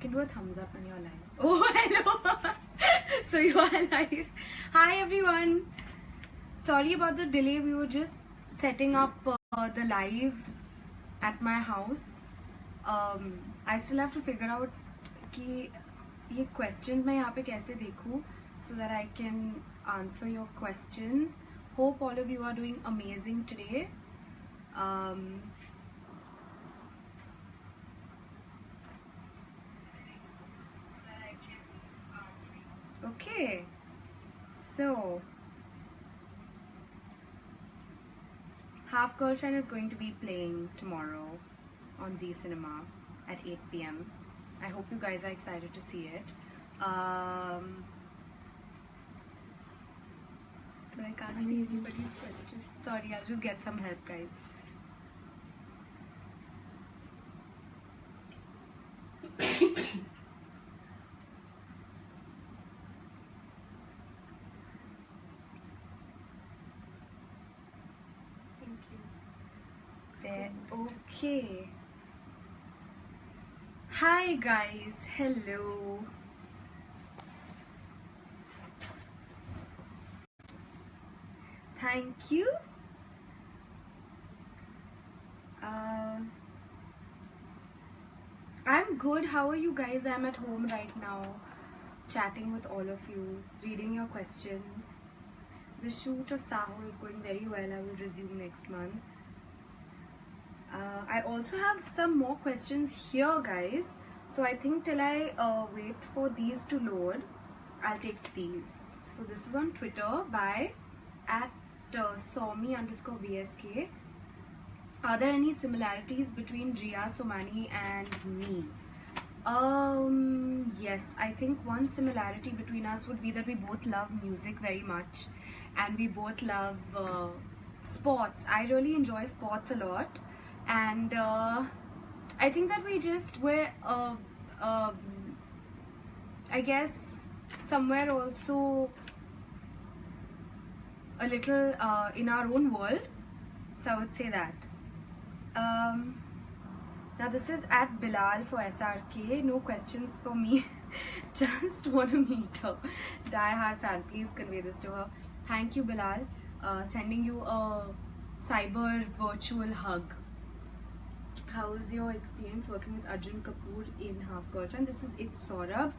can do a thumbs up when you're live. Oh, hello. So you are live. Hi everyone. Sorry about the delay. We were just setting up the live at my house. I still have to figure out कि ये questions मैं यहाँ पे कैसे देखूँ so that I can answer your questions. Hope all of you are doing amazing today. Okay, so Half Girlfriend is going to be playing tomorrow on Zee Cinema at 8 p.m. I hope you guys are excited to see it. But I can't see anybody's questions. Sorry, I'll just get some help, guys. There. Okay. Hi guys. Hello. Thank you. I'm good. How are you guys? I'm at home right now, chatting with all of you, reading your questions. The shoot of Saho is going very well. I will resume next month. I also have some more questions here, guys. So I think till I wait for these to load, I'll take these. So this was on Twitter by @Somi_BSK. Are there any similarities between Jia Somani and me? Yes, I think one similarity between us would be that we both love music very much, and we both love sports. I really enjoy sports a lot, and I think that we just were, I guess, somewhere also a little in our own world. So I would say that. Now this is @Bilal for SRK. No questions for me. Just want to meet her. Die-hard fan. Please convey this to her. Thank you, Bilal. Sending you a cyber virtual hug. How was your experience working with Arjun Kapoor in Half Girlfriend? This is It's Saurabh.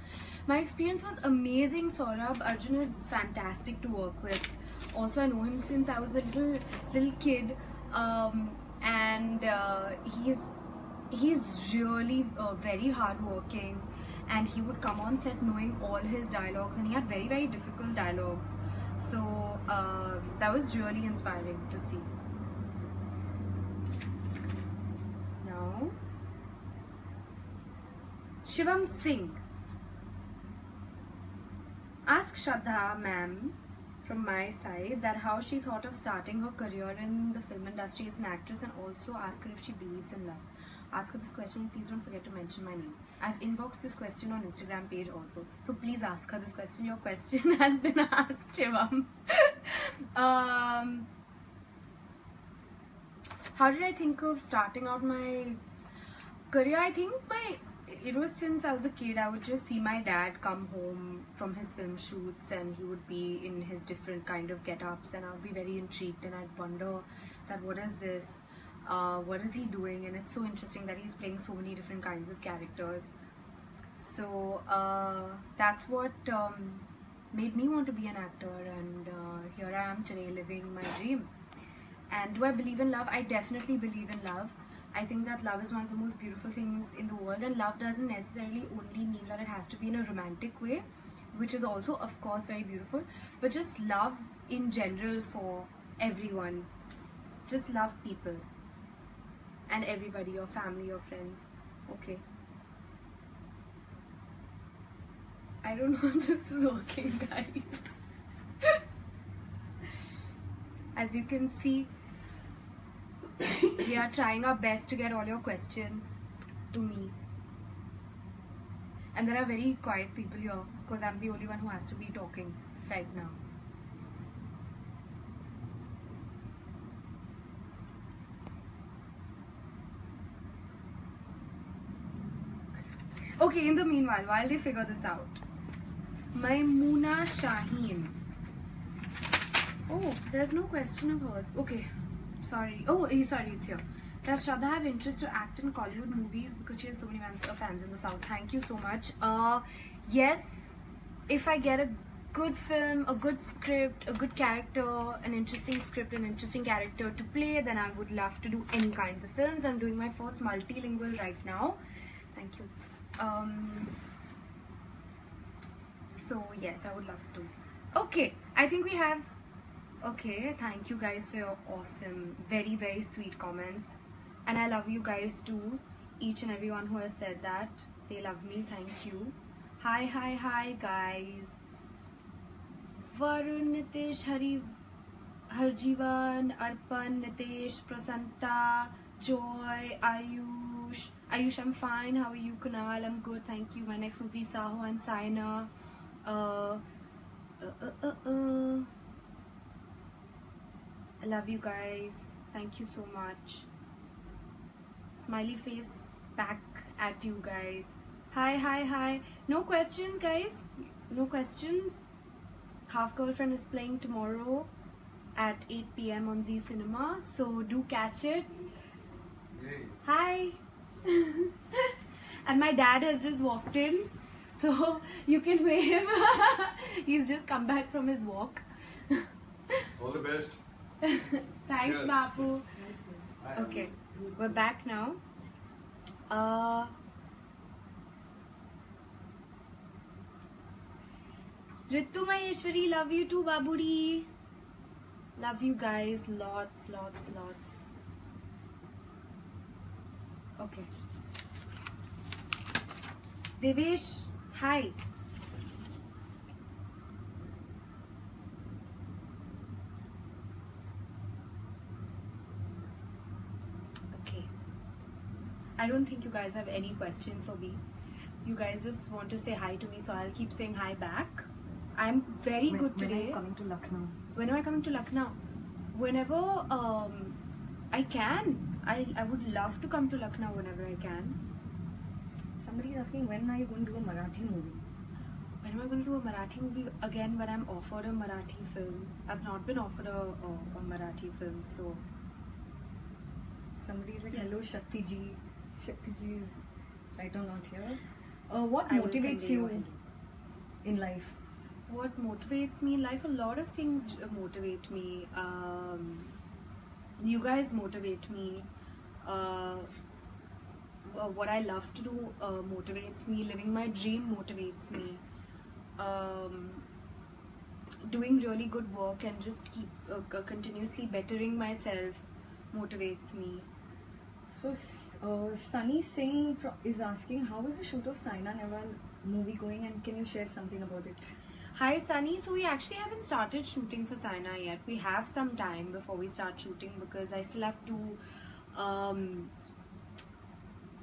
My experience was amazing, Saurabh. Arjun is fantastic to work with. Also, I know him since I was a little kid, and he's really very hardworking, and he would come on set knowing all his dialogues, and he had very, very difficult dialogues. So that was really inspiring to see. Now, Shivam Singh. Ask Shraddha ma'am from my side that how she thought of starting her career in the film industry as an actress, and also ask her if she believes in love. Ask her this question. Please don't forget to mention my name. I've inboxed this question on Instagram page also, so please ask her this question. Your question has been asked, Shivam. How did I think of starting out my career? I think it was since I was a kid. I would just see my dad come home from his film shoots, and he would be in his different kind of get-ups, and I would be very intrigued, and I'd wonder that what is this? What is he doing? And it's so interesting that he's playing so many different kinds of characters. So that's what made me want to be an actor, and here I am today living my dream. And do I believe in love? I definitely believe in love. I think that love is one of the most beautiful things in the world, and love doesn't necessarily only mean that it has to be in a romantic way, which is also of course very beautiful, but just love in general for everyone. Just love people and everybody, your family, your friends. Okay. I don't know if this is working, guys. As you can see, we are trying our best to get all your questions to me. And there are very quiet people here because I'm the only one who has to be talking right now. Okay, in the meanwhile, while they figure this out, Maimoona Shaheen. Oh, there's no question of hers. Okay, sorry. Oh, sorry, it's here. Does Shraddha have interest to act in Kollywood movies because she has so many fans in the South? Thank you so much. Yes, if I get a good film, a good script, a good character, an interesting script, an interesting character to play, then I would love to do any kinds of films. I'm doing my first multilingual right now. Thank you. So yes, I would love to. Okay, I think we have. Okay, thank you guys for your awesome, very, very sweet comments. And I love you guys too. Each and everyone who has said that. They love me. Thank you. Hi guys. Varun, Nitish, Harjivan, Arpan, Nitish, Prasanta, Joy, Ayush. Ayush, I'm fine. How are you, Kunal? I'm good. Thank you. My next movie is Saho and Saina. I love you guys. Thank you so much. Smiley face back at you guys. Hi. No questions, guys. No questions. Half Girlfriend is playing tomorrow at 8 p.m. on Zee Cinema. So do catch it. Yay. Hi. And my dad has just walked in. So you can wave. He's just come back from his walk. All the best. Thanks, Cheers. Bapu. Okay, we're back now. Ritu Maheshwari, love you too, Babudi. Love you guys, lots. Okay. Devesh, hi. Okay. I don't think you guys have any questions for me. You guys just want to say hi to me, so I'll keep saying hi back. I'm very good today. When are you coming to Lucknow? When am I coming to Lucknow? Whenever I can. I would love to come to Lucknow whenever I can. Somebody is asking when are you going to do a Marathi movie? When am I going to do a Marathi movie? Again, when I'm offered a Marathi film. I've not been offered a Marathi film, so... Somebody is like, Yes. hello Shakti ji. Shakti ji is right now not here. What I will motivates convey you what- in life? What motivates me in life? A lot of things motivate me. You guys motivate me. What I love to do motivates me. Living my dream motivates me. Doing really good work and just keep continuously bettering myself motivates me. So Sunny Singh is asking, how is the shoot of Saina Nehwal movie going, and can you share something about it? Hi Sunny, so we actually haven't started shooting for Saina yet. We have some time before we start shooting because I still have to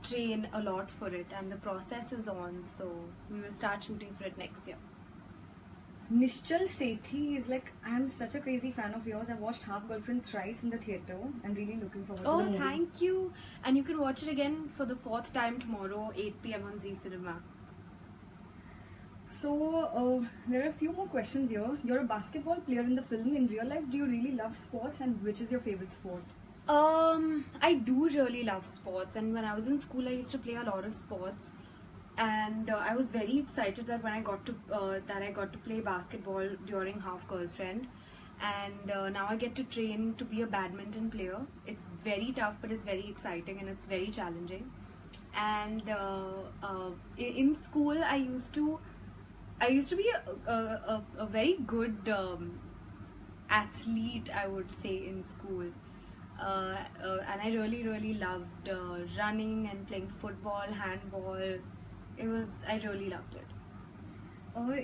train a lot for it and the process is on, so we will start shooting for it next year. Nishchal Sethi is like, I am such a crazy fan of yours. I've watched Half Girlfriend thrice in the theatre. I'm really looking forward to Oh, the movie. thank you. And you can watch it again for the 4th time tomorrow, 8 p.m. on Zee Cinema. So, there are a few more questions here. You're a basketball player in the film. In real life, do you really love sports, and which is your favorite sport? I do really love sports, and when I was in school I used to play a lot of sports, and I was very excited that when I got to play basketball during Half Girlfriend, and now I get to train to be a badminton player. It's very tough, but it's very exciting and it's very challenging. And in school I used to be a very good athlete, I would say, in school. And I really loved running and playing football, handball. I really loved it.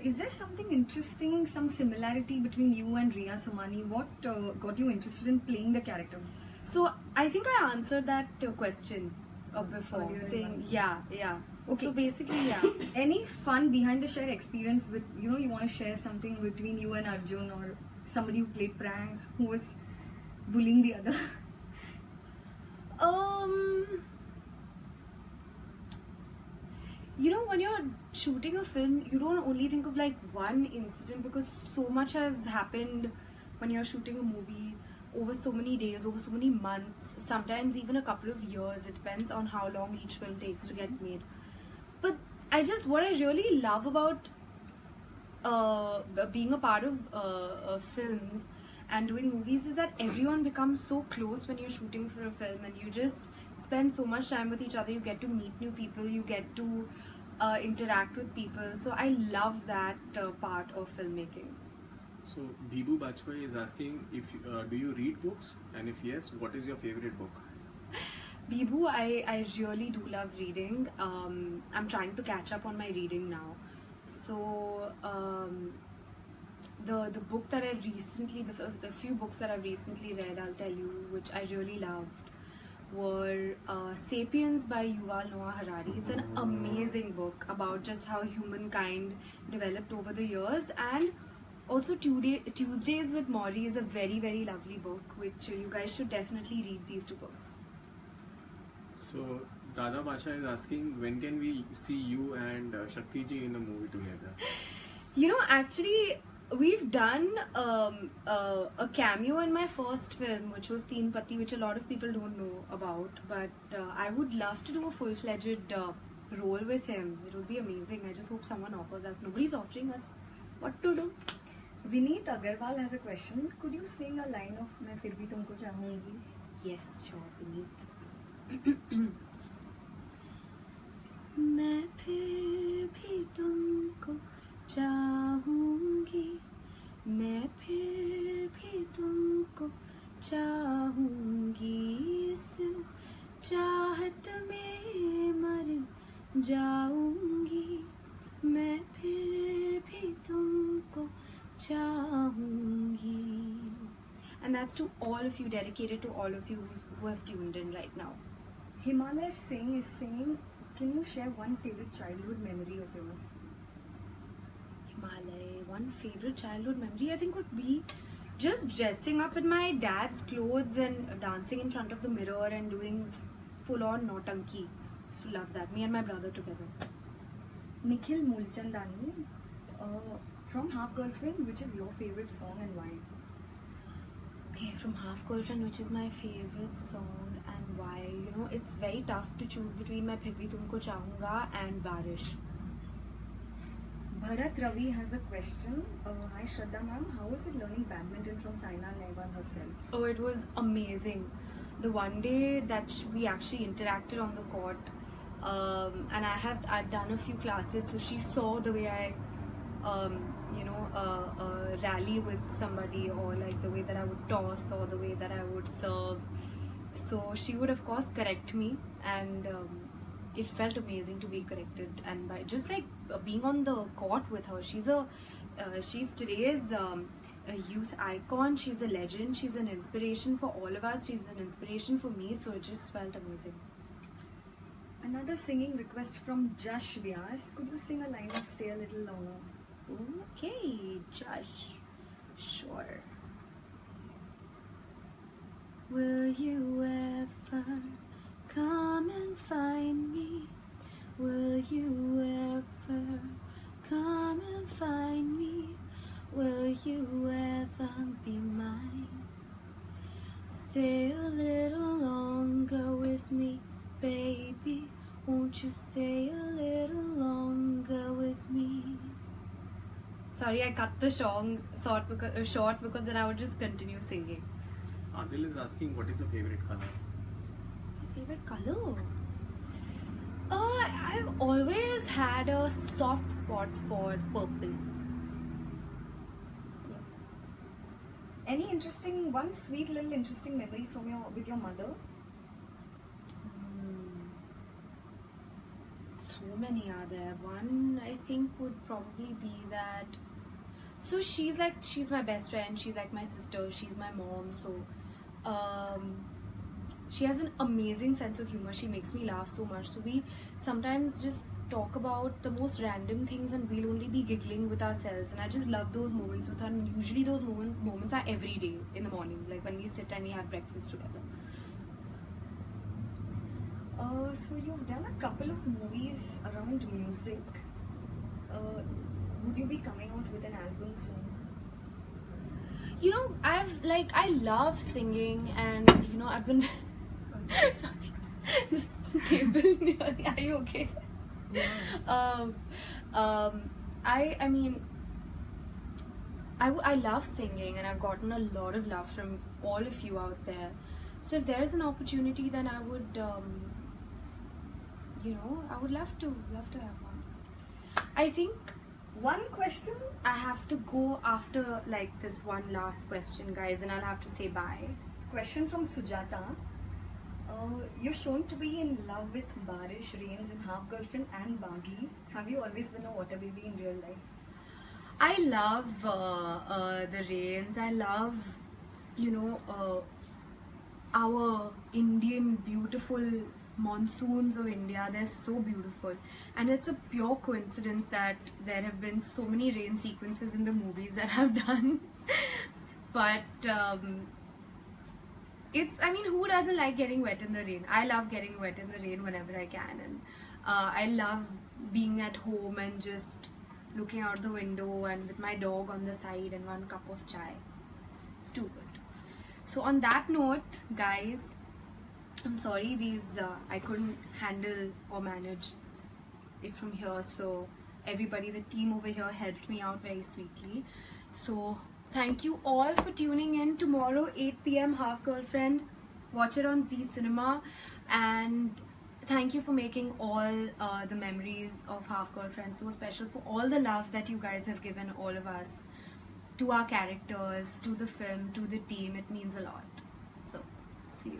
Is there something interesting, some similarity between you and Riya Somani? What got you interested in playing the character? So I think I answered that question before, Earlier in saying life. yeah. Okay. So basically, yeah. Any fun behind the share experience with, you want to share something between you and Arjun, or somebody who played pranks, who was bullying the other? You know when you're shooting a film, you don't only think of like one incident, because so much has happened when you're shooting a movie over so many days, over so many months, sometimes even a couple of years. It depends on how long each film takes to get made. But what I really love about being a part of films and doing movies is that everyone becomes so close when you're shooting for a film, and you just spend so much time with each other. You get to meet new people, you get to interact with people. So I love that part of filmmaking. So Bibu Bajpai is asking if do you read books, and if yes, what is your favorite book? Bibu, I really do love reading. I'm trying to catch up on my reading now. So the book that I recently, the few books that I've recently read, I'll tell you, which I really loved, were Sapiens by Yuval Noah Harari. It's an amazing book about just how humankind developed over the years. And also Tuesdays with Morrie is a very, very lovely book, which you guys should definitely read these two books. So Dada Basha is asking, when can we see you and Shakti ji in a movie together? You know, actually, we've done a cameo in my first film, which was Teen Pati, which a lot of people don't know about. But I would love to do a full-fledged role with him. It would be amazing. I just hope someone offers us. Nobody's offering us what to do. Vineet Agarwal has a question. Could you sing a line of "Main Fir Bhi Tumko Chahungi"? Yes, sure, Vineet. मैं फिर भी तुमको चाहूंगी, मैं फिर भी तुमको चाहूंगी, इस चाहत में मर जाऊंगी, मैं फिर भी तुमको चाहूंगी. And that's to all of you, dedicated to all of you who have tuned in right now. Himalaya Singh is saying, can you share one favorite childhood memory of yours? Himalaya, one favorite childhood memory I think would be just dressing up in my dad's clothes and dancing in front of the mirror and doing full-on nautanki. Used to love that. Me and my brother together. Nikhil Mulchandani, from Half Girlfriend, which is your favorite song and why? Okay, from Half Girlfriend, which is my favorite song and why? You know, it's very tough to choose between मैं फिर भी तुमको चाहूँगा and बारिश. Bharat Ravi has a question. Hi Shraddha ma'am, how was it learning badminton from Saina Nehwal herself? Oh, it was amazing. The one day that we actually interacted on the court, and I'd done a few classes, so she saw the way I rally with somebody, or like the way that I would toss or the way that I would serve. So she would of course correct me, and it felt amazing to be corrected. And by just like being on the court with her, she's today's a youth icon. She's a legend. She's an inspiration for all of us. She's an inspiration for me. So it just felt amazing. Another singing request from Jash Vyas. Could you sing a line of Stay a Little Longer? Okay, Josh. Sure. Will you ever come and find me? Will you ever come and find me? Will you ever be mine? Stay a little longer with me, baby. Won't you stay a little longer with me? Sorry, I cut the song short because then I would just continue singing. Adil is asking, what is your favorite color? My favorite color? I've always had a soft spot for purple. Yes. Any one sweet little interesting memory with your mother? So many are there. One I think would probably be that. So she's my best friend. She's like my sister. She's my mom. So she has an amazing sense of humor. She makes me laugh so much. So we sometimes just talk about the most random things, and we'll only be giggling with ourselves. And I just love those moments with her. And usually those moments are every day in the morning, like when we sit and we have breakfast together. So you've done a couple of movies around music. Would you be coming out with an album soon? You know, I love singing, and you know, I've been. Sorry, this table near. Are you okay? I mean, I love singing, and I've gotten a lot of love from all of you out there. So if there is an opportunity, then I would, you know, I would love to have one. I think One question. I have to go after like this one last question, guys, and I'll have to say bye. Question from Sujata. You're shown to be in love with Barish, Rains in Half Girlfriend and Baghi. Have you always been a water baby in real life? I love the rains. I love, you know, our Indian beautiful monsoons of India. They're so beautiful, and it's a pure coincidence that there have been so many rain sequences in the movies that I've done. But I mean, who doesn't like getting wet in the rain? I love getting wet in the rain whenever I can, and I love being at home and just looking out the window and with my dog on the side and one cup of chai. It's too good. So on that note, guys, I'm sorry I couldn't handle or manage it from here. So everybody, the team over here helped me out very sweetly. So thank you all for tuning in. Tomorrow 8 p.m. Half Girlfriend. Watch it on Zee Cinema, and thank you for making all the memories of Half Girlfriend so special, for all the love that you guys have given all of us, to our characters, to the film, to the team. It means a lot. So see you.